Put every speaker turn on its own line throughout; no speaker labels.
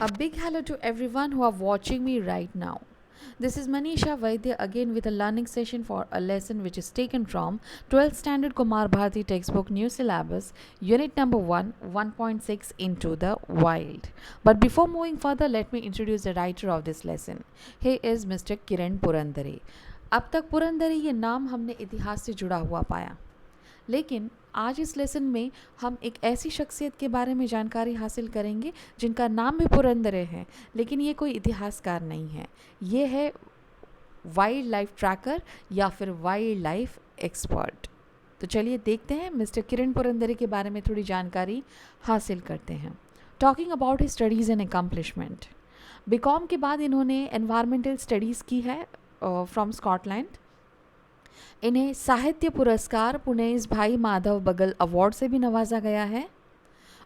A big hello to everyone who are watching me right now. This is Manisha Vaidya again with a learning session for a lesson which is taken from 12th Standard Kumar Bharati textbook new syllabus unit number 1 1.6 Into the Wild. But before moving further, let me introduce the writer of this lesson. He is Mr. Kiran Purandare. अब तक पुरंदरे ये नाम हमने इतिहास से जुड़ा हुआ पाया, लेकिन आज इस लेसन में हम एक ऐसी शख्सियत के बारे में जानकारी हासिल करेंगे जिनका नाम भी पुरंदरे है, लेकिन ये कोई इतिहासकार नहीं है। ये है वाइल्ड लाइफ ट्रैकर या फिर वाइल्ड लाइफ एक्सपर्ट। तो चलिए देखते हैं, मिस्टर किरण पुरंदरे के बारे में थोड़ी जानकारी हासिल करते हैं। Talking about his studies and accomplishment, BCom के बाद इन्होंने एनवायरमेंटल स्टडीज़ की है फ्रॉम स्कॉटलैंड। इन्हें साहित्य पुरस्कार पुनेज भाई माधव बगल अवार्ड से भी नवाजा गया है।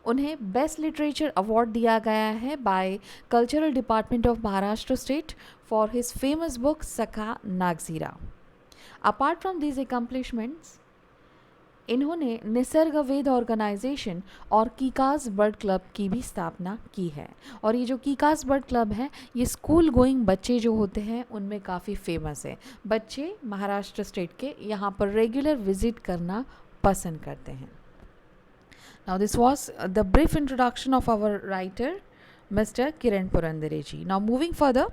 उन्हें बेस्ट लिटरेचर अवार्ड दिया गया है by cultural department of Maharashtra state for his famous book Sakha Nagzira. Apart from these accomplishments, इन्होंने निसर्ग वेद ऑर्गेनाइजेशन और कीकास बर्ड क्लब की भी स्थापना की है। और ये जो कीकास बर्ड क्लब है, ये स्कूल गोइंग बच्चे जो होते हैं उनमें काफ़ी फेमस है। बच्चे महाराष्ट्र स्टेट के यहाँ पर रेगुलर विजिट करना पसंद करते हैं। Now this was the brief introduction of our writer mister Kiran Purandare ji. Now moving further,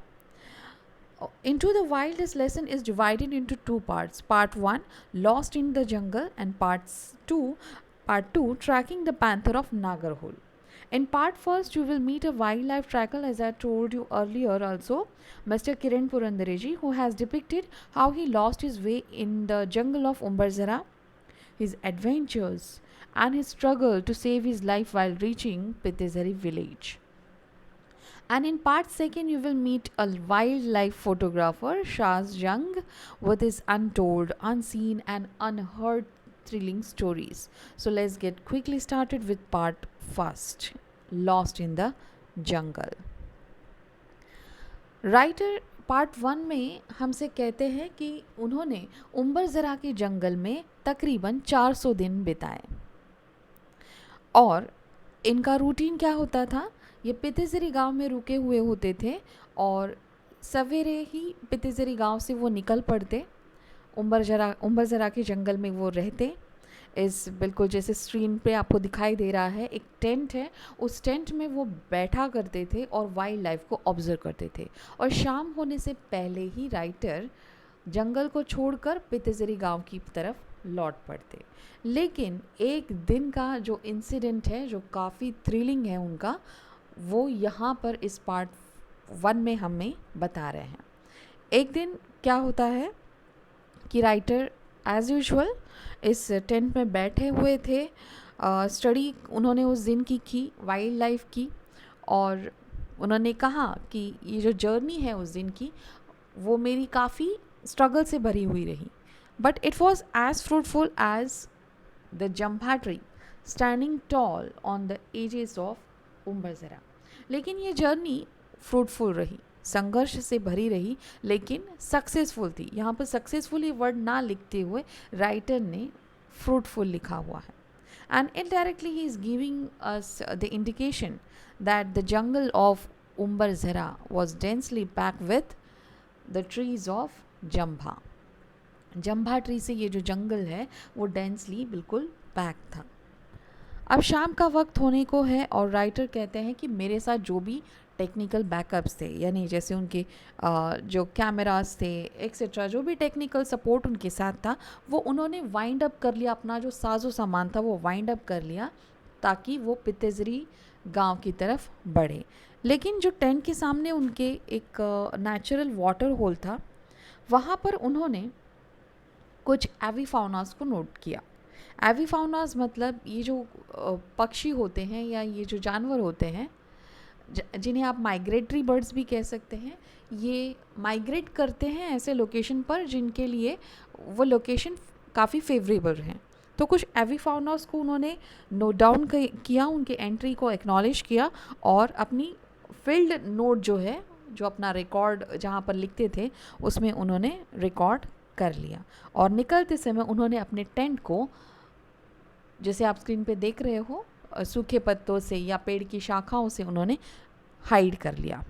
Into the Wild, this lesson is divided into two parts. Part 1, Lost in the Jungle, and Part 2, Tracking the Panther of Nagarhole. In part first, you will meet a wildlife tracker, as I told you earlier also, Mr. Kiran Purandareji, who has depicted how he lost his way in the jungle of Umbarzara, his adventures, and his struggle to save his life while reaching Pitezari village. And in part second, you will meet a wildlife photographer, Shaz Jung, with his untold, unseen, and unheard thrilling stories. So let's get quickly started with part first, Lost in the Jungle. Writer part 1 में हमसे कहते हैं कि उन्होंने उम्बरजरा के जंगल में तकरीबन 400 दिन बिताए। और इनका रूटीन क्या होता था, ये पितेजरी गांव में रुके हुए होते थे और सवेरे ही पितेजरी गांव से वो निकल पड़ते। उम्बरजरा के जंगल में वो रहते। इस बिल्कुल जैसे स्क्रीन पे आपको दिखाई दे रहा है, एक टेंट है, उस टेंट में वो बैठा करते थे और वाइल्ड लाइफ को ऑब्जर्व करते थे। और शाम होने से पहले ही राइटर जंगल को छोड़कर पितेजरी गांव की तरफ लौट पड़ते। लेकिन एक दिन का जो इंसिडेंट है, जो काफ़ी थ्रिलिंग है उनका, वो यहाँ पर इस पार्ट 1 में हमें बता रहे हैं। एक दिन क्या होता है कि राइटर एज़ यूजुअल इस टेंट में बैठे हुए थे। स्टडी उन्होंने उस दिन की वाइल्ड लाइफ की, और उन्होंने कहा कि ये जो जर्नी है उस दिन की, वो मेरी काफ़ी स्ट्रगल से भरी हुई रही, but it was as fruitful as the jambha tree standing tall on the edges of Umbarjhara. लेकिन ये जर्नी फ्रूटफुल रही, संघर्ष से भरी रही, लेकिन सक्सेसफुल थी। यहाँ पर सक्सेसफुल ये वर्ड ना लिखते हुए राइटर ने फ्रूटफुल लिखा हुआ है। And indirectly he is giving us the indication that the jungle of Umbarjhara was densely packed with the trees of jambha. Jambha tree से ये जो जंगल है वो डेंसली बिल्कुल पैक था। अब शाम का वक्त होने को है और राइटर कहते हैं कि मेरे साथ जो भी टेक्निकल बैकअप्स थे, यानी जैसे उनके जो कैमरास थे एक्सेट्रा, जो भी टेक्निकल सपोर्ट उनके साथ था, वो उन्होंने वाइंड अप कर लिया। अपना जो साजो सामान था वो वाइंड अप कर लिया ताकि वो पितेजरी गांव की तरफ बढ़े। लेकिन जो टेंट के सामने उनके एक नेचुरल वाटर होल था, वहाँ पर उन्होंने कुछ एविफाउनास को नोट किया। एविफाउनास मतलब ये जो पक्षी होते हैं या ये जो जानवर होते हैं, जिन्हें आप माइग्रेटरी बर्ड्स भी कह सकते हैं, ये माइग्रेट करते हैं ऐसे लोकेशन पर जिनके लिए वो लोकेशन काफ़ी फेवरेबल हैं। तो कुछ एविफाउनास को उन्होंने नोट डाउन किया, उनके एंट्री को एक्नॉलेज किया और अपनी फील्ड नोट जो है, जो अपना रिकॉर्ड जहाँ पर लिखते थे, उसमें उन्होंने रिकॉर्ड कर लिया। और निकलते समय उन्होंने अपने टेंट को, जैसे आप स्क्रीन पे देख रहे हो, सूखे पत्तों से या पेड़ की शाखाओं से उन्होंने हाइड कर लिया।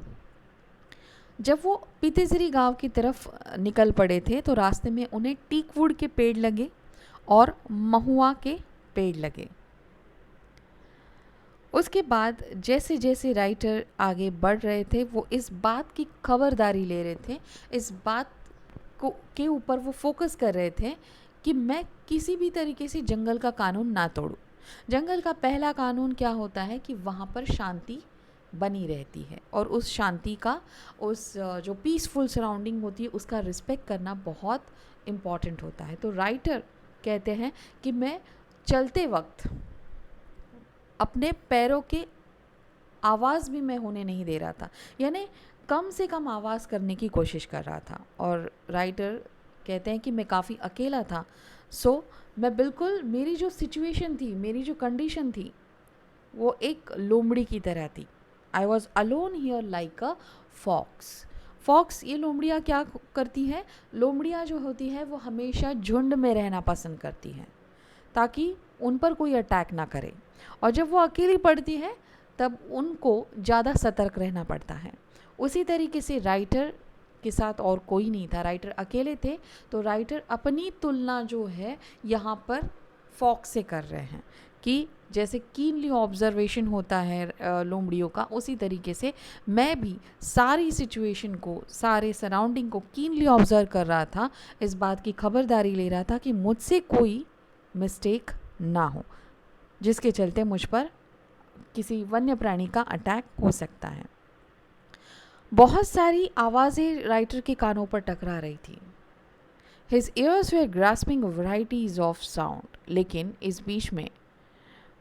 जब वो पीतेसरी गांव की तरफ निकल पड़े थे तो रास्ते में उन्हें टीकवुड के पेड़ लगे और महुआ के पेड़ लगे। उसके बाद जैसे जैसे राइटर आगे बढ़ रहे थे वो इस बात की खबरदारी ले रहे थे, इस बात को के ऊपर वो फोकस कर रहे थे कि मैं किसी भी तरीके से जंगल का कानून ना तोड़ूं। जंगल का पहला कानून क्या होता है कि वहाँ पर शांति बनी रहती है और उस शांति का, उस जो पीसफुल सराउंडिंग होती है उसका रिस्पेक्ट करना बहुत इम्पॉर्टेंट होता है। तो राइटर कहते हैं कि मैं चलते वक्त अपने पैरों के आवाज़ भी मैं होने नहीं दे रहा था, यानी कम से कम आवाज़ करने की कोशिश कर रहा था। और राइटर कहते हैं कि मैं काफ़ी अकेला था, सो मैं बिल्कुल, मेरी जो सिचुएशन थी, मेरी जो कंडीशन थी वो एक लोमड़ी की तरह थी। I was alone here like a fox. Fox, ये लोमड़ियाँ क्या करती हैं? लोमड़ियाँ जो होती है वो हमेशा झुंड में रहना पसंद करती हैं ताकि उन पर कोई अटैक ना करे, और जब वो अकेली पड़ती है तब उनको ज़्यादा सतर्क रहना पड़ता है। उसी तरीके से राइटर के साथ और कोई नहीं था, राइटर अकेले थे, तो राइटर अपनी तुलना जो है यहाँ पर फॉक्स से कर रहे हैं कि जैसे कीनली ऑब्जर्वेशन होता है लोमड़ियों का, उसी तरीके से मैं भी सारी सिचुएशन को, सारे सराउंडिंग को कीनली ऑब्जर्व कर रहा था, इस बात की खबरदारी ले रहा था कि मुझसे कोई मिस्टेक ना हो जिसके चलते मुझ पर किसी वन्य प्राणी का अटैक हो सकता है। बहुत सारी आवाज़ें राइटर के कानों पर टकरा रही थी। His ears were grasping varieties of sound, लेकिन इस बीच में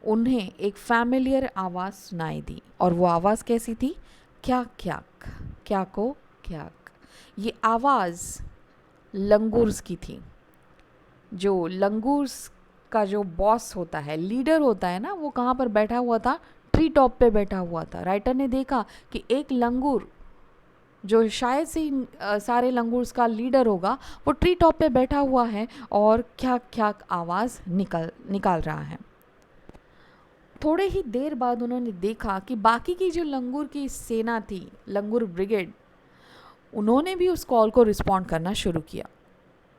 उन्हें एक फैमिलियर आवाज़ सुनाई दी, और वो आवाज़ कैसी थी? क्या क्याक, क्या को क्याक। ये आवाज़ लंगूर्स की थी। जो लंगूर्स का जो बॉस होता है, लीडर होता है ना, वो कहाँ पर बैठा हुआ था? ट्री टॉप पे बैठा हुआ था। राइटर ने देखा कि एक लंगूर जो शायद से सारे लंगूर्स का लीडर होगा, वो ट्री टॉप पे बैठा हुआ है और ख्याक ख्याक आवाज़ निकाल रहा है। थोड़े ही देर बाद उन्होंने देखा कि बाकी की जो लंगूर की सेना थी, लंगूर ब्रिगेड, उन्होंने भी उस कॉल को रिस्पॉन्ड करना शुरू किया।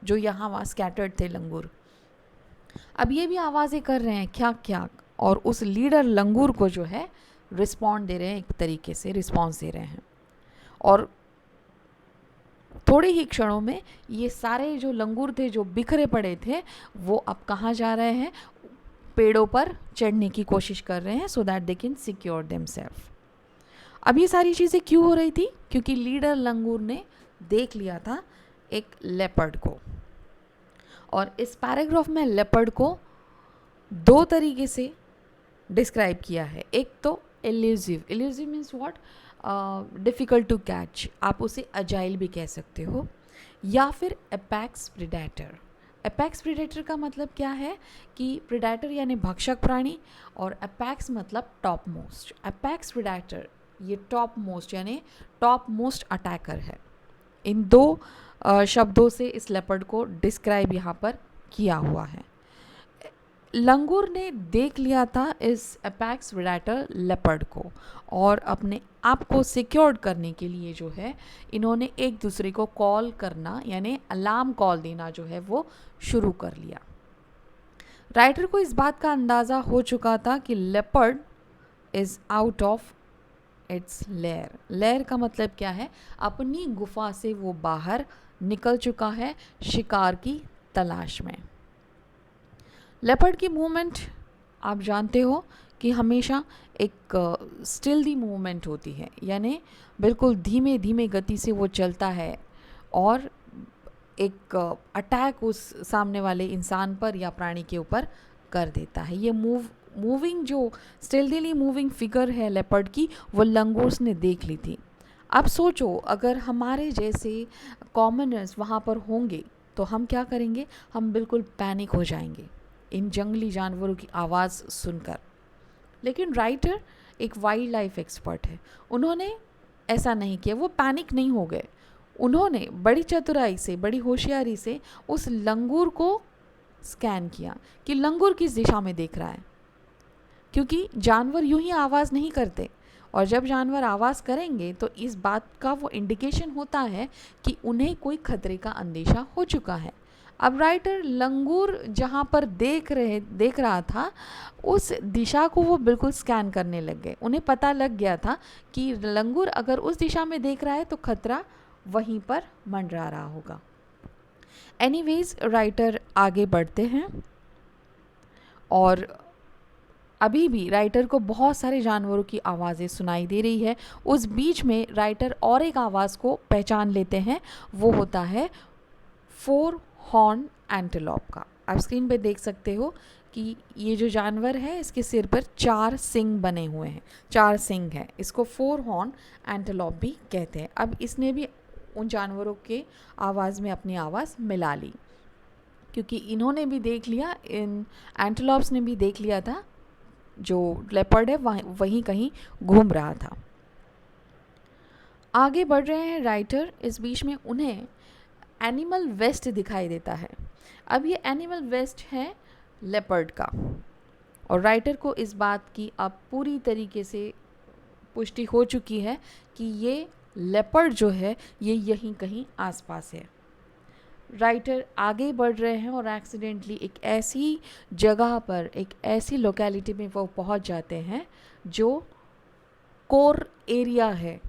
जो यहाँ वहाँ स्कैटर्ड थे लंगूर, अब ये भी आवाज़ें कर रहे हैं ख्याक ख्याक, और उस लीडर लंगूर को जो है रिस्पॉन्ड दे रहे हैं, एक तरीके से रिस्पॉन्स दे रहे हैं। और थोड़े ही क्षणों में ये सारे जो लंगूर थे, जो बिखरे पड़े थे, वो अब कहाँ जा रहे हैं? पेड़ों पर चढ़ने की कोशिश कर रहे हैं, so that they can secure themselves. अब ये सारी चीज़ें क्यों हो रही थी? क्योंकि लीडर लंगूर ने देख लिया था एक लेपर्ड को, और इस पैराग्राफ में लेपर्ड को दो तरीके से डिस्क्राइब किया है। एक तो elusive, elusive means what? Difficult to catch, आप उसे अजाइल भी कह सकते हो, या फिर एपेक्स प्रेडेटर। एपेक्स प्रेडेटर का मतलब क्या है कि प्रेडेटर यानी भक्षक प्राणी, और एपेक्स मतलब टॉप मोस्ट। एपेक्स प्रेडेटर ये टॉप मोस्ट यानी टॉप मोस्ट अटैकर है। इन दो शब्दों से इस लेपर्ड को डिस्क्राइब यहाँ पर किया हुआ है। लंगूर ने देख लिया था इस एपेक्स प्रेडेटर लेपर्ड को, और अपने आप को सिक्योर करने के लिए जो है इन्होंने एक दूसरे को कॉल करना, यानी अलार्म कॉल देना जो है वो शुरू कर लिया। राइटर को इस बात का अंदाज़ा हो चुका था कि leopard is out of its layer. Layer का मतलब क्या है? अपनी गुफा से वो बाहर निकल चुका है शिकार की तलाश में। लेपर्ड की मूवमेंट आप जानते हो कि हमेशा एक स्टिल्दी मूवमेंट होती है, यानी बिल्कुल धीमे धीमे गति से वो चलता है और एक अटैक उस सामने वाले इंसान पर या प्राणी के ऊपर कर देता है। ये मूविंग जो स्टिल्दीली मूविंग फिगर है लेपर्ड की, वो लंगूर्स ने देख ली थी। अब सोचो अगर हमारे जैसे कॉमनर्स वहाँ पर होंगे तो हम क्या करेंगे? हम बिल्कुल पैनिक हो जाएंगे इन जंगली जानवरों की आवाज़ सुनकर। लेकिन राइटर एक वाइल्ड लाइफ एक्सपर्ट है, उन्होंने ऐसा नहीं किया, वो पैनिक नहीं हो गए। उन्होंने बड़ी चतुराई से, बड़ी होशियारी से उस लंगूर को स्कैन किया कि लंगूर किस दिशा में देख रहा है, क्योंकि जानवर यूं ही आवाज़ नहीं करते, और जब जानवर आवाज़ करेंगे तो इस बात का वो इंडिकेशन होता है कि उन्हें कोई खतरे का अंदेशा हो चुका है। अब राइटर लंगूर जहाँ पर देख रहा था उस दिशा को वो बिल्कुल स्कैन करने लग गए। उन्हें पता लग गया था कि लंगूर अगर उस दिशा में देख रहा है तो खतरा वहीं पर मंडरा रहा होगा। एनीवेज राइटर आगे बढ़ते हैं और अभी भी राइटर को बहुत सारे जानवरों की आवाज़ें सुनाई दे रही है। उस बीच में राइटर और एक आवाज़ को पहचान लेते हैं, वो होता है 4 हॉर्न एंटेलोप का। आप स्क्रीन पे देख सकते हो कि ये जो जानवर है इसके सिर पर 4 सिंग बने हुए हैं, 4 सिंग है। इसको 4 हॉर्न एंटेलोप भी कहते हैं। अब इसने भी उन जानवरों के आवाज़ में अपनी आवाज़ मिला ली, क्योंकि इन्होंने भी देख लिया, इन एंटेलोप्स ने भी देख लिया था जो लेपर्ड है वहीं कहीं घूम रहा था। आगे बढ़ रहे हैं राइटर, इस बीच में उन्हें एनिमल वेस्ट दिखाई देता है। अब ये एनिमल वेस्ट है लेपर्ड का, और राइटर को इस बात की अब पूरी तरीके से पुष्टि हो चुकी है कि ये लेपर्ड जो है ये यहीं कहीं आसपास है। राइटर आगे बढ़ रहे हैं और एक्सीडेंटली एक ऐसी जगह पर, एक ऐसी लोकेलिटी में वो पहुंच जाते हैं जो कोर एरिया है,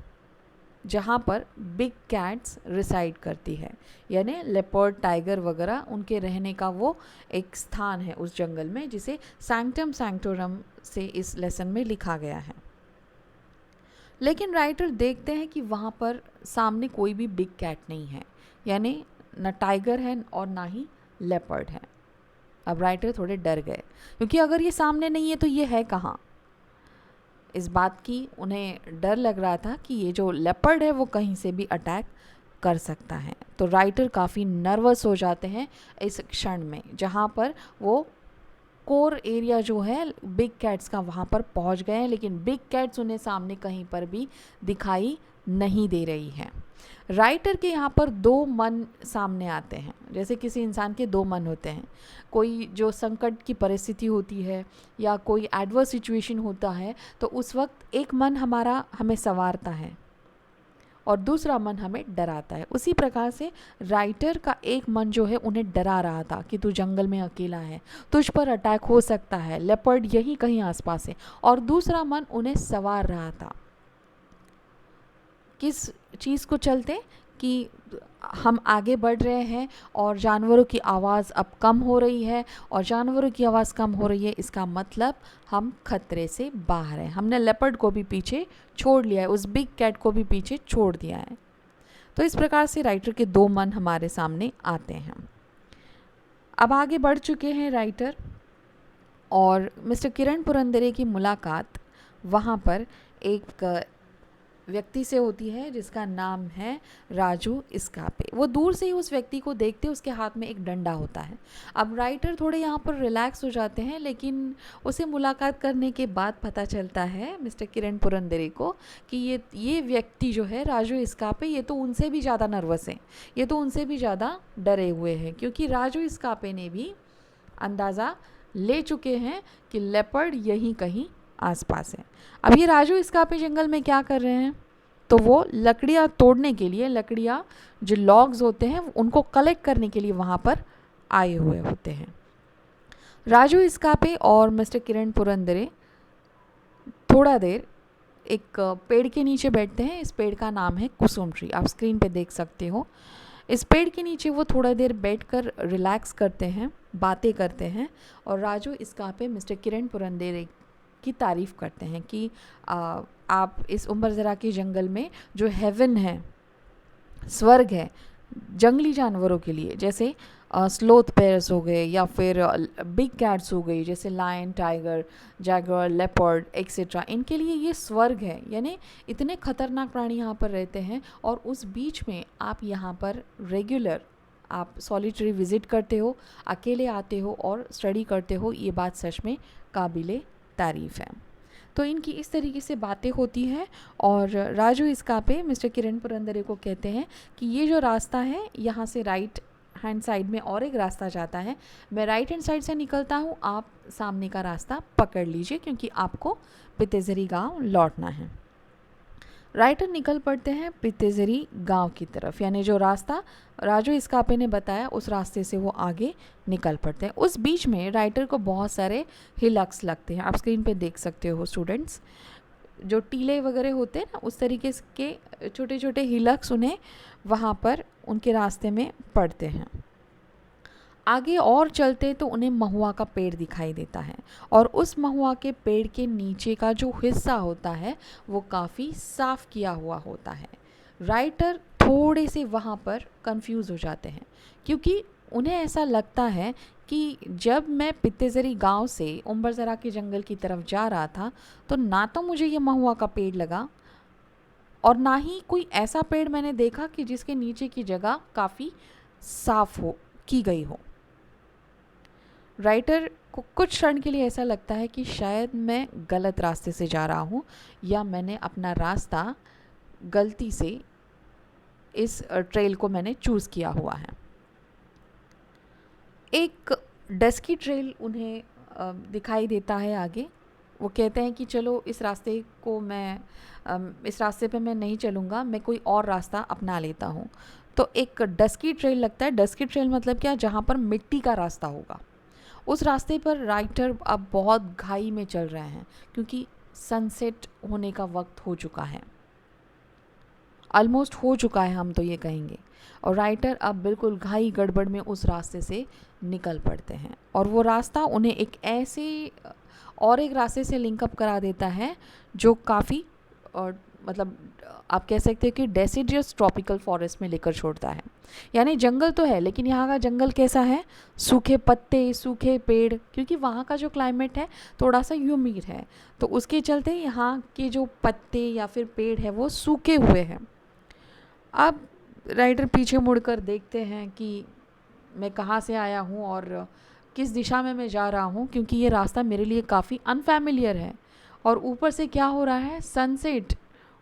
जहाँ पर बिग कैट्स रिसाइड करती है, यानी लेपर्ड, टाइगर वगैरह उनके रहने का वो एक स्थान है उस जंगल में, जिसे सैंक्टम सैंक्टोरम से इस लेसन में लिखा गया है। लेकिन राइटर देखते हैं कि वहाँ पर सामने कोई भी बिग कैट नहीं है, यानी न टाइगर है और ना ही लेपर्ड है। अब राइटर थोड़े डर गए, क्योंकि अगर ये सामने नहीं है तो ये है कहाँ। इस बात की उन्हें डर लग रहा था कि ये जो लेपर्ड है वो कहीं से भी अटैक कर सकता है। तो राइटर काफ़ी नर्वस हो जाते हैं इस क्षण में, जहाँ पर वो कोर एरिया जो है बिग कैट्स का वहाँ पर पहुँच गए हैं, लेकिन बिग कैट्स उन्हें सामने कहीं पर भी दिखाई नहीं दे रही हैं। राइटर के यहाँ पर 2 मन सामने आते हैं, जैसे किसी इंसान के 2 मन होते हैं। कोई जो संकट की परिस्थिति होती है या कोई एडवर्स सिचुएशन होता है तो उस वक्त एक मन हमारा हमें संवारता है और दूसरा मन हमें डराता है। उसी प्रकार से राइटर का एक मन जो है उन्हें डरा रहा था कि तू जंगल में अकेला है, तुझ पर अटैक हो सकता है, लेपर्ड यहीं कहीं आसपास है, और दूसरा मन उन्हें संवार रहा था। किस चीज़ को चलते कि हम आगे बढ़ रहे हैं और जानवरों की आवाज़ अब कम हो रही है, और जानवरों की आवाज़ कम हो रही है इसका मतलब हम खतरे से बाहर हैं। हमने लेपर्ड को भी पीछे छोड़ लिया है, उस बिग कैट को भी पीछे छोड़ दिया है। तो इस प्रकार से राइटर के 2 मन हमारे सामने आते हैं। अब आगे बढ़ चुके हैं राइटर, और मिस्टर किरण पुरंदरे की मुलाकात वहाँ पर एक व्यक्ति से होती है जिसका नाम है राजू इस्कापे। वो दूर से ही उस व्यक्ति को देखते, उसके हाथ में एक डंडा होता है। अब राइटर थोड़े यहाँ पर रिलैक्स हो जाते हैं, लेकिन उसे मुलाकात करने के बाद पता चलता है मिस्टर किरण पुरंदरे को कि ये व्यक्ति जो है राजू इस्कापे, ये तो उनसे भी ज़्यादा नर्वस है, ये तो उनसे भी ज़्यादा डरे हुए हैं, क्योंकि राजू इस्कापे ने भी अंदाज़ा ले चुके हैं कि लेपर्ड यहीं कहीं आसपास है। अब ये राजू इस्कापे जंगल में क्या कर रहे हैं, तो वो लकड़ियाँ तोड़ने के लिए, लकड़ियाँ जो लॉग्स होते हैं उनको कलेक्ट करने के लिए वहाँ पर आए हुए होते हैं। राजू इस्कापे और मिस्टर किरण पुरंदरे थोड़ा देर एक पेड़ के नीचे बैठते हैं। इस पेड़ का नाम है कुसुम ट्री, आप स्क्रीन पे देख सकते हो। इस पेड़ के नीचे वो थोड़ा देर बैठकर रिलैक्स करते हैं, बातें करते हैं, और राजू इस्कापे मिस्टर किरण पुरंदरे की तारीफ़ करते हैं कि आप इस उम्बरज़रा के जंगल में जो हेवन है, स्वर्ग है जंगली जानवरों के लिए, जैसे स्लोथ पेयर्स हो गए या फिर बिग कैट्स हो गई, जैसे lion, tiger, jaguar, leopard etcetera, इनके लिए ये स्वर्ग है। यानी इतने खतरनाक प्राणी यहाँ पर रहते हैं, और उस बीच में आप यहाँ पर रेगुलर आप सॉलिटरी विज़िट करते हो, अकेले आते हो और स्टडी करते हो। ये बात सच में काबिले तारीफ़ है। तो इनकी इस तरीके से बातें होती हैं, और राजू इस्कापे मिस्टर किरण पुरंदरे को कहते हैं कि ये जो रास्ता है यहाँ से राइट हैंड साइड में और एक रास्ता जाता है, मैं राइट हैंड साइड से निकलता हूँ, आप सामने का रास्ता पकड़ लीजिए, क्योंकि आपको पितेज़री गांव लौटना है। राइटर निकल पड़ते हैं पितेजरी गांव की तरफ, यानी जो रास्ता राजू इस्कापे ने बताया उस रास्ते से वो आगे निकल पड़ते हैं। उस बीच में राइटर को बहुत सारे हिलक्स लगते हैं, आप स्क्रीन पे देख सकते हो स्टूडेंट्स। जो टीले वगैरह होते हैं ना, उस तरीके के छोटे छोटे हिलक्स उन्हें वहाँ पर उनके रास्ते में पड़ते हैं। आगे और चलते तो उन्हें महुआ का पेड़ दिखाई देता है, और उस महुआ के पेड़ के नीचे का जो हिस्सा होता है वो काफ़ी साफ किया हुआ होता है। राइटर थोड़े से वहाँ पर कंफ्यूज हो जाते हैं, क्योंकि उन्हें ऐसा लगता है कि जब मैं पित्तेजरी गांव से उम्बरजरा के जंगल की तरफ जा रहा था तो ना तो मुझे ये महुआ का पेड़ लगा, और ना ही कोई ऐसा पेड़ मैंने देखा कि जिसके नीचे की जगह काफ़ी साफ हो की गई हो। राइटर को कुछ क्षण के लिए ऐसा लगता है कि शायद मैं गलत रास्ते से जा रहा हूँ, या मैंने अपना रास्ता गलती से इस ट्रेल को मैंने चूज़ किया हुआ है। एक डस्की ट्रेल उन्हें दिखाई देता है आगे। वो कहते हैं कि चलो इस रास्ते पे मैं नहीं चलूँगा, मैं कोई और रास्ता अपना लेता हूँ। तो एक डस्की ट्रेल लगता है। डस्की ट्रेल मतलब क्या, जहाँ पर मिट्टी का रास्ता होगा। उस रास्ते पर राइटर अब बहुत घाई में चल रहे हैं, क्योंकि सनसेट होने का वक्त हो चुका है, ऑलमोस्ट हो चुका है हम तो ये कहेंगे। और राइटर अब बिल्कुल घाई गड़बड़ में उस रास्ते से निकल पड़ते हैं, और वो रास्ता उन्हें एक रास्ते से लिंकअप करा देता है जो काफ़ी मतलब आप कह सकते हैं कि डेसिडियस ट्रॉपिकल फॉरेस्ट में लेकर छोड़ता है। यानी जंगल तो है, लेकिन यहाँ का जंगल कैसा है, सूखे पत्ते, सूखे पेड़, क्योंकि वहाँ का जो क्लाइमेट है थोड़ा सा ह्यूमिड है, तो उसके चलते यहाँ के जो पत्ते या फिर पेड़ है वो सूखे हुए हैं। अब राइटर पीछे मुड़कर देखते हैं कि मैं कहाँ से आया हूँ और किस दिशा में मैं जा रहा हूँ, क्योंकि ये रास्ता मेरे लिए काफ़ी अनफैमिलियर है। और ऊपर से क्या हो रहा है, सनसेट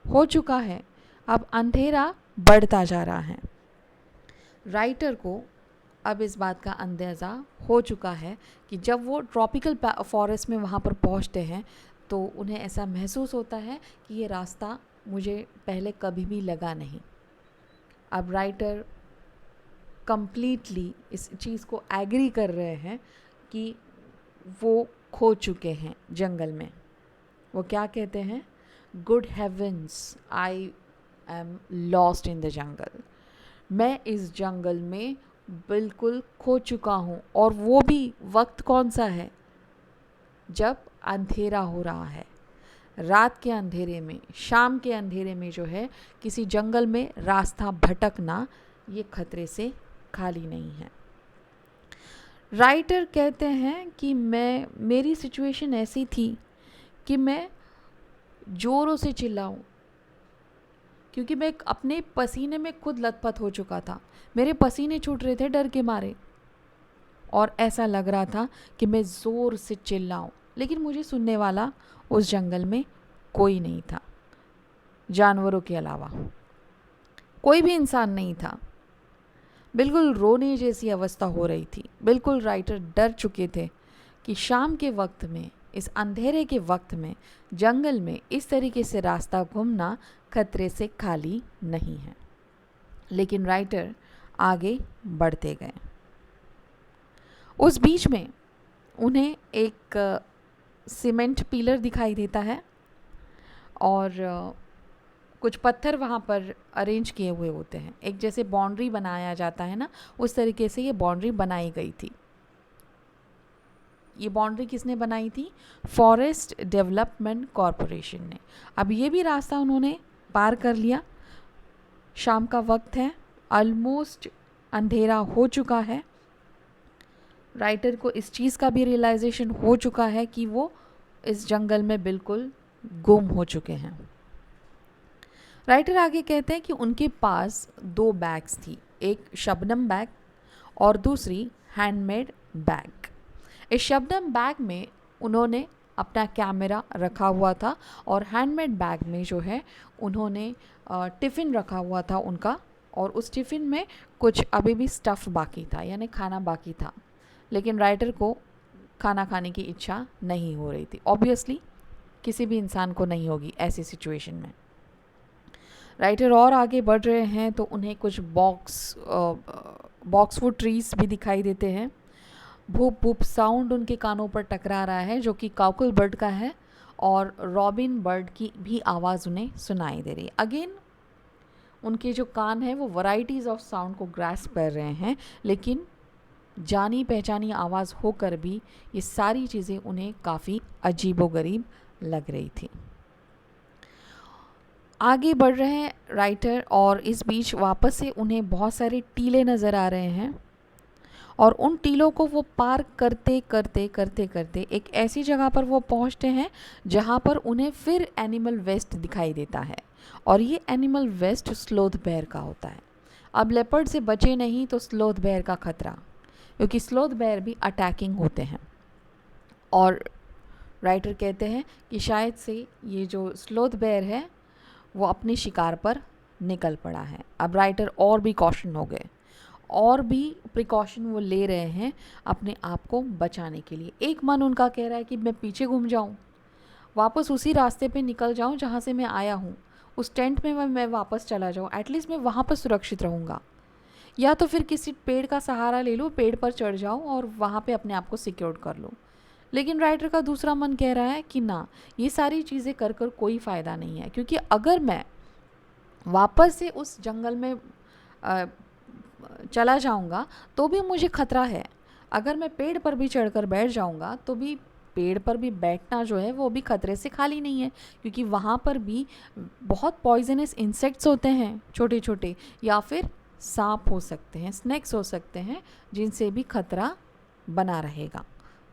हो चुका है, अब अंधेरा बढ़ता जा रहा है। राइटर को अब इस बात का अंदाज़ा हो चुका है कि जब वो ट्रॉपिकल फॉरेस्ट में वहाँ पर पहुँचते हैं तो उन्हें ऐसा महसूस होता है कि ये रास्ता मुझे पहले कभी भी लगा नहीं। अब राइटर कंप्लीटली इस चीज़ को एग्री कर रहे हैं कि वो खो चुके हैं जंगल में। वो क्या कहते हैं, good heavens, I am lost in the जंगल। मैं इस जंगल में बिल्कुल खो चुका हूँ, और वो भी वक्त कौन सा है, जब अंधेरा हो रहा है। रात के अंधेरे में, शाम के अंधेरे में जो है किसी जंगल में रास्ता भटकना ये खतरे से खाली नहीं है। राइटर कहते हैं कि मेरी सिचुएशन ऐसी थी कि मैं ज़ोरों से चिल्लाऊं, क्योंकि मैं अपने पसीने में खुद लथपथ हो चुका था। मेरे पसीने छूट रहे थे डर के मारे, और ऐसा लग रहा था कि मैं ज़ोर से चिल्लाऊं, लेकिन मुझे सुनने वाला उस जंगल में कोई नहीं था, जानवरों के अलावा कोई भी इंसान नहीं था। बिल्कुल रोने जैसी अवस्था हो रही थी। बिल्कुल राइटर डर चुके थे कि शाम के वक्त में, इस अंधेरे के वक्त में जंगल में इस तरीके से रास्ता घूमना खतरे से खाली नहीं है। लेकिन राइटर आगे बढ़ते गए। उस बीच में उन्हें एक सीमेंट पिलर दिखाई देता है, और कुछ पत्थर वहाँ पर अरेंज किए हुए होते हैं। एक जैसे बाउंड्री बनाया जाता है ना, उस तरीके से ये बाउंड्री बनाई गई थी। ये बाउंड्री किसने बनाई थी, फॉरेस्ट डेवलपमेंट कॉरपोरेशन ने। अब ये भी रास्ता उन्होंने पार कर लिया। शाम का वक्त है, ऑलमोस्ट अंधेरा हो चुका है। राइटर को इस चीज़ का भी रियलाइजेशन हो चुका है कि वो इस जंगल में बिल्कुल गुम हो चुके हैं। राइटर आगे कहते हैं कि उनके पास 2 बैग्स थी, एक शबनम बैग और दूसरी हैंडमेड बैग। इस शबनम बैग में उन्होंने अपना कैमरा रखा हुआ था, और हैंडमेड बैग में जो है उन्होंने टिफ़िन रखा हुआ था उनका, और उस टिफ़िन में कुछ अभी भी स्टफ़ बाकी था, यानी खाना बाकी था। लेकिन राइटर को खाना खाने की इच्छा नहीं हो रही थी। ऑब्वियसली किसी भी इंसान को नहीं होगी ऐसी सिचुएशन में। राइटर और आगे बढ़ रहे हैं तो उन्हें कुछ बॉक्सवुड ट्रीज भी दिखाई देते हैं। भूप भूप साउंड उनके कानों पर टकरा रहा है जो कि काउकल बर्ड का है, और रॉबिन बर्ड की भी आवाज़ उन्हें सुनाई दे रही है। अगेन उनके जो कान हैं वो वैराइटीज़ ऑफ साउंड को ग्रास्प कर रहे हैं, लेकिन जानी पहचानी आवाज़ होकर भी ये सारी चीज़ें उन्हें काफ़ी अजीबोगरीब लग रही थी। आगे बढ़ रहे हैं राइटर, और इस बीच वापस से उन्हें बहुत सारे टीले नज़र आ रहे हैं, और उन टीलों को वो पार करते करते करते करते एक ऐसी जगह पर वो पहुंचते हैं जहां पर उन्हें फिर एनिमल वेस्ट दिखाई देता है, और ये एनिमल वेस्ट स्लोथ बेयर का होता है। अब लेपर्ड से बचे नहीं तो स्लोथ बेयर का खतरा, क्योंकि स्लोथ बेयर भी अटैकिंग होते हैं। और राइटर कहते हैं कि शायद से ये जो स्लोथ बेयर है वो अपने शिकार पर निकल पड़ा है। अब राइटर और भी कॉशन हो गए, और भी प्रिकॉशन वो ले रहे हैं अपने आप को बचाने के लिए। एक मन उनका कह रहा है कि मैं पीछे घूम जाऊं, वापस उसी रास्ते पे निकल जाऊं जहां से मैं आया हूं, उस टेंट में मैं वापस चला जाऊं, एटलीस्ट मैं वहां पर सुरक्षित रहूंगा। या तो फिर किसी पेड़ का सहारा ले लूँ, पेड़ पर चढ़ जाऊँ और वहाँ पे अपने आप को सिक्योर कर लूँ। लेकिन राइटर का दूसरा मन कह रहा है कि ना, ये सारी चीज़ें कर कर कोई फ़ायदा नहीं है, क्योंकि अगर मैं वापस से उस जंगल में चला जाऊँगा तो भी मुझे खतरा है। अगर मैं पेड़ पर भी चढ़कर बैठ जाऊँगा तो भी पेड़ पर भी बैठना जो है वो भी खतरे से खाली नहीं है, क्योंकि वहाँ पर भी बहुत पॉइजनस इंसेक्ट्स होते हैं छोटे छोटे, या फिर सांप हो सकते हैं, स्नेक्स हो सकते हैं, जिनसे भी खतरा बना रहेगा।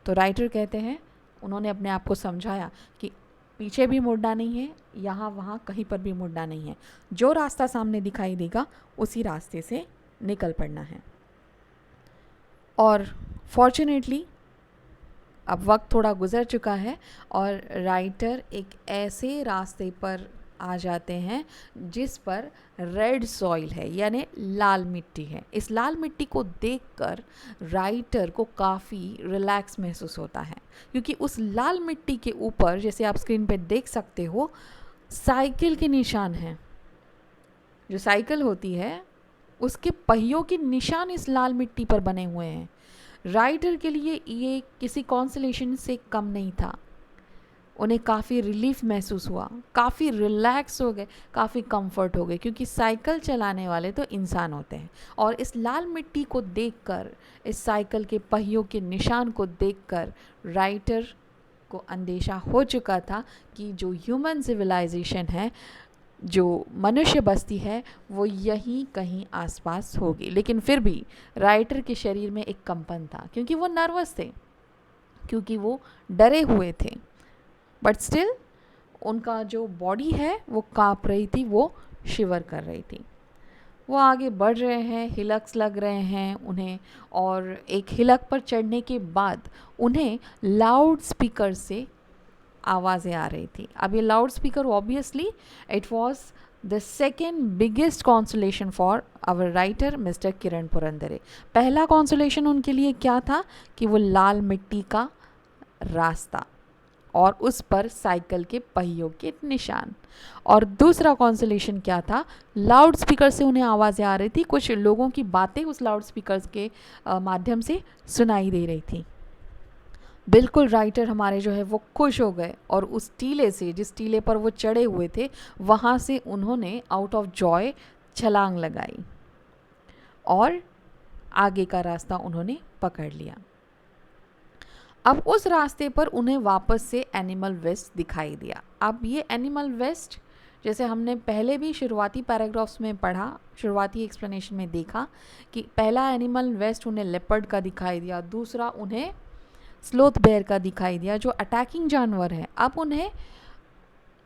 तो राइटर कहते हैं, उन्होंने अपने आप को समझाया कि पीछे भी मुड़ना नहीं है, यहाँ वहाँ कहीं पर भी मुड़ना नहीं है, जो रास्ता सामने दिखाई देगा उसी रास्ते से निकल पड़ना है। और फॉर्चुनेटली अब वक्त थोड़ा गुजर चुका है और राइटर एक ऐसे रास्ते पर आ जाते हैं जिस पर रेड सॉइल है, यानी लाल मिट्टी है। इस लाल मिट्टी को देखकर राइटर को काफ़ी रिलैक्स महसूस होता है, क्योंकि उस लाल मिट्टी के ऊपर, जैसे आप स्क्रीन पे देख सकते हो, साइकिल के निशान हैं। जो साइकिल होती है उसके पहियों के निशान इस लाल मिट्टी पर बने हुए हैं। राइटर के लिए ये किसी कॉन्सोलेशन से कम नहीं था। उन्हें काफ़ी रिलीफ महसूस हुआ, काफ़ी रिलैक्स हो गए, काफ़ी कंफर्ट हो गए, क्योंकि साइकिल चलाने वाले तो इंसान होते हैं। और इस लाल मिट्टी को देखकर, इस साइकिल के पहियों के निशान को देखकर राइटर को अंदेशा हो चुका था कि जो ह्यूमन सिविलाइजेशन है, जो मनुष्य बस्ती है, वो यहीं कहीं आसपास होगी। लेकिन फिर भी राइटर के शरीर में एक कंपन था, क्योंकि वो नर्वस थे, क्योंकि वो डरे हुए थे। बट स्टिल उनका जो बॉडी है वो काँप रही थी, वो शिवर कर रही थी। वो आगे बढ़ रहे हैं, हिलक्स लग रहे हैं उन्हें, और एक हिलक पर चढ़ने के बाद उन्हें लाउड स्पीकर से आवाज़ें आ रही थी। अब ये loudspeaker obviously it was the second biggest consolation for our writer mister Kiran Purandare. पहला कॉन्सोलेशन उनके लिए क्या था कि वो लाल मिट्टी का रास्ता और उस पर साइकिल के पहियों के निशान, और दूसरा कॉन्सोलेशन क्या था, लाउड स्पीकर से उन्हें आवाज़ें आ रही थी, कुछ लोगों की बातें उस लाउड स्पीकर के माध्यम से सुनाई दे रही थी। बिल्कुल राइटर हमारे जो है वो खुश हो गए, और उस टीले से, जिस टीले पर वो चढ़े हुए थे, वहाँ से उन्होंने आउट ऑफ जॉय छलांग लगाई और आगे का रास्ता उन्होंने पकड़ लिया। अब उस रास्ते पर उन्हें वापस से एनिमल वेस्ट दिखाई दिया। अब ये एनिमल वेस्ट, जैसे हमने पहले भी शुरुआती पैराग्राफ्स में पढ़ा, शुरुआती एक्सप्लेनेशन में देखा कि पहला एनिमल वेस्ट उन्हें लेपर्ड का दिखाई दिया, दूसरा उन्हें स्लोथ बेयर का दिखाई दिया जो अटैकिंग जानवर है। अब उन्हें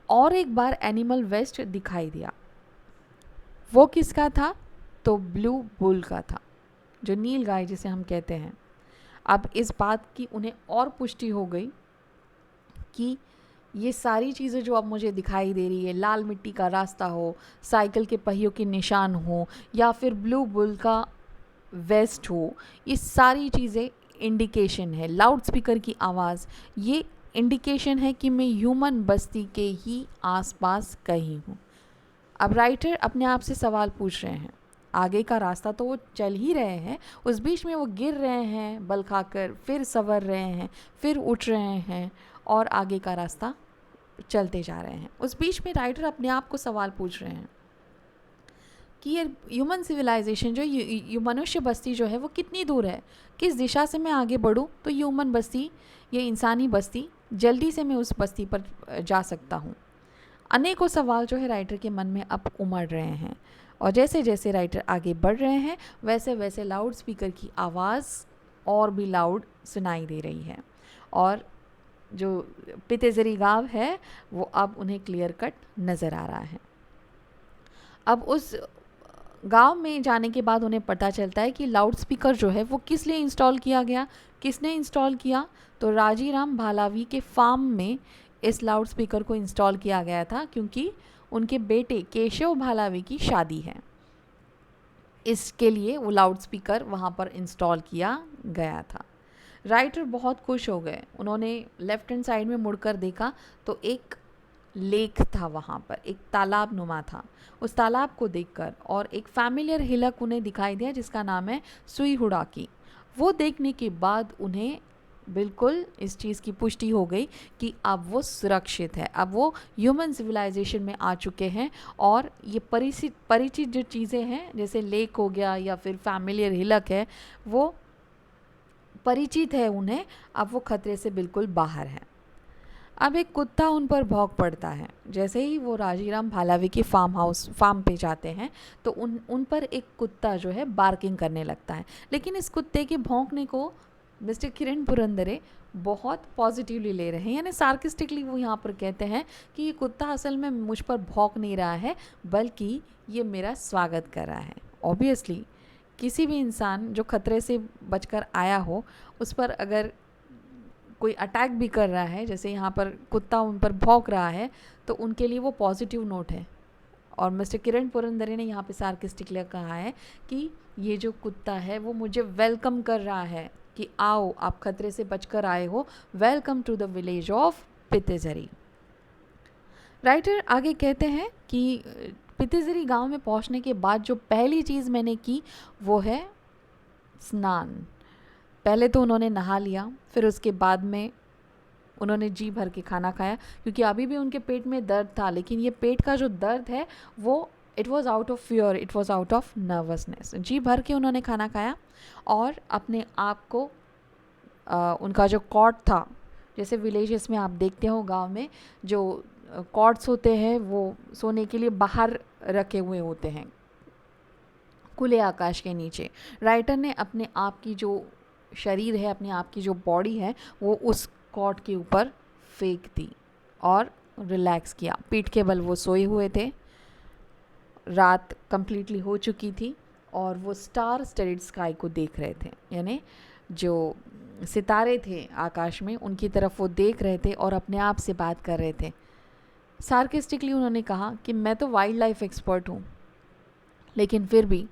और एक बार एनिमल वेस्ट दिखाई दिया। वो किसका था? तो ब्लू बुल का था, जो नील गाय जिसे हम कहते हैं। अब इस बात की उन्हें और पुष्टि हो गई कि ये सारी चीज़ें जो अब मुझे दिखाई दे रही है, लाल मिट्टी का रास्ता हो, साइकिल के पहियों के निशान हो, या फिर ब्लू बुल का वेस्ट हो, ये सारी चीज़ें इंडिकेशन है, लाउड स्पीकर की आवाज़ ये इंडिकेशन है कि मैं ह्यूमन बस्ती के ही आसपास कहीं हूँ। अब राइटर अपने आप से सवाल पूछ रहे हैं, आगे का रास्ता तो वो चल ही रहे हैं, उस बीच में वो गिर रहे हैं बल खाकर, फिर संवर रहे हैं, फिर उठ रहे हैं और आगे का रास्ता चलते जा रहे हैं। उस बीच में राइटर अपने आप को सवाल पूछ रहे हैं कि ये ह्यूमन सिविलाइजेशन जो ये मनुष्य बस्ती जो है वो कितनी दूर है, किस दिशा से मैं आगे बढ़ूँ तो ये ह्यूमन बस्ती, ये इंसानी बस्ती, जल्दी से मैं उस बस्ती पर जा सकता हूँ। अनेकों सवाल जो है राइटर के मन में अब उमड़ रहे हैं और जैसे जैसे राइटर आगे बढ़ रहे हैं वैसे वैसे लाउड स्पीकर की आवाज़ और भी लाउड सुनाई दे रही है और जो पितेज़री गाँव है वो अब उन्हें क्लियर कट नज़र आ रहा है। अब उस गांव में जाने के बाद उन्हें पता चलता है कि लाउड स्पीकर जो है वो किस लिए इंस्टॉल किया गया, किसने इंस्टॉल किया, तो राजीराम भालावी के फार्म में इस लाउड स्पीकर को इंस्टॉल किया गया था क्योंकि उनके बेटे केशव भालावी की शादी है, इसके लिए वो लाउड स्पीकर वहाँ पर इंस्टॉल किया गया था। राइटर बहुत खुश हो गए, उन्होंने लेफ्ट हैंड साइड में मुड़कर देखा तो एक लेक था, वहाँ पर एक तालाब नुमा था। उस तालाब को देखकर और एक फैमिलियर हिलक उन्हें दिखाई दिया जिसका नाम है सुई हुडाकी। वो देखने के बाद उन्हें बिल्कुल इस चीज़ की पुष्टि हो गई कि अब वो सुरक्षित है, अब वो ह्यूमन सिविलाइजेशन में आ चुके हैं और ये परिचित जो चीज़ें हैं जैसे लेक हो गया या फिर फैमिलियर हिलक है वो परिचित है उन्हें, अब वो खतरे से बिल्कुल बाहर है। अब एक कुत्ता उन पर भौंक पड़ता है। जैसे ही वो राजीराम भालावी के फार्म पे जाते हैं तो उन पर एक कुत्ता जो है बार्किंग करने लगता है, लेकिन इस कुत्ते के भौंकने को मिस्टर किरण पुरंदरे बहुत पॉजिटिवली ले रहे हैं, यानी सार्किस्टिकली वो यहाँ पर कहते हैं कि ये कुत्ता असल में मुझ पर भौंक नहीं रहा है बल्कि ये मेरा स्वागत कर रहा है। ऑब्वियसली किसी भी इंसान जो खतरे से बचकर आया हो उस पर अगर कोई अटैक भी कर रहा है, जैसे यहाँ पर कुत्ता उन पर भौंक रहा है, तो उनके लिए वो पॉजिटिव नोट है। और मिस्टर किरण पुरंदरे ने यहाँ पे सार्किस्टिकली कहा है कि ये जो कुत्ता है वो मुझे वेलकम कर रहा है कि आओ आप खतरे से बचकर आए हो, welcome to the village of Pitezari. Writer आगे कहते हैं कि पितेज़री गांव में पहुंचने के बाद जो पहली चीज़ मैंने की वो है स्नान। पहले तो उन्होंने नहा लिया, फिर उसके बाद में उन्होंने जी भर के खाना खाया क्योंकि अभी भी उनके पेट में दर्द था, लेकिन ये पेट का जो दर्द है वो it was out of fear, it was out of nervousness. जी भर के उन्होंने खाना खाया और अपने आप को उनका जो कॉट था, जैसे विलेजेस में आप देखते हो गांव में जो कॉट्स होते हैं वो सोने के लिए बाहर रखे हुए होते हैं खुले आकाश के नीचे, राइटर ने अपने आप की जो शरीर है, अपने आप की जो बॉडी है वो उस कॉट के ऊपर फेंक दी और रिलैक्स किया। पीठ के बल वो सोए हुए थे, रात कंप्लीटली हो चुकी थी और वो स्टार स्टडीड स्काई को देख रहे थे, यानी जो सितारे थे आकाश में उनकी तरफ वो देख रहे थे और अपने आप से बात कर रहे थे। सार्किस्टिकली उन्होंने कहा कि मैं तो वाइल्ड लाइफ एक्सपर्ट हूँ, लेकिन फिर भी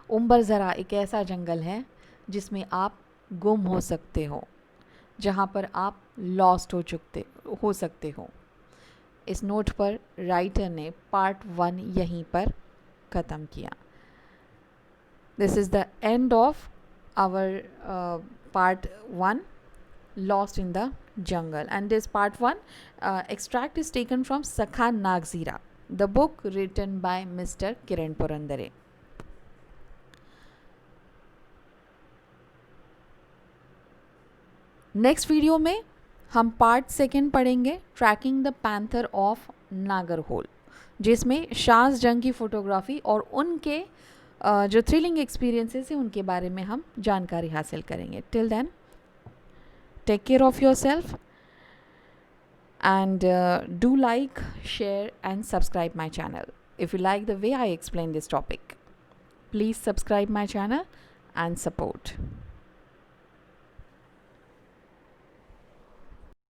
उम्बर ज़रा एक ऐसा जंगल है जिसमें आप गुम हो सकते हो, जहाँ पर आप लॉस्ट हो सकते हो। इस नोट पर राइटर ने पार्ट 1 यहीं पर ख़त्म किया। This is the end of our part 1 lost in the jungle, and this part 1 extract is taken from Sakha Nagzira, the book written by Mr. Kiran Purandare. Next video में हम part 2 पढ़ेंगे, tracking the panther of Nagarhole, जिसमें शाज जंग की photography और उनके जो thrilling experiences हैं उनके बारे में हम जानकारी हासिल करेंगे। Till then take care of yourself and do like, share and subscribe my channel. If you like the way I explain this topic, please subscribe my channel and support.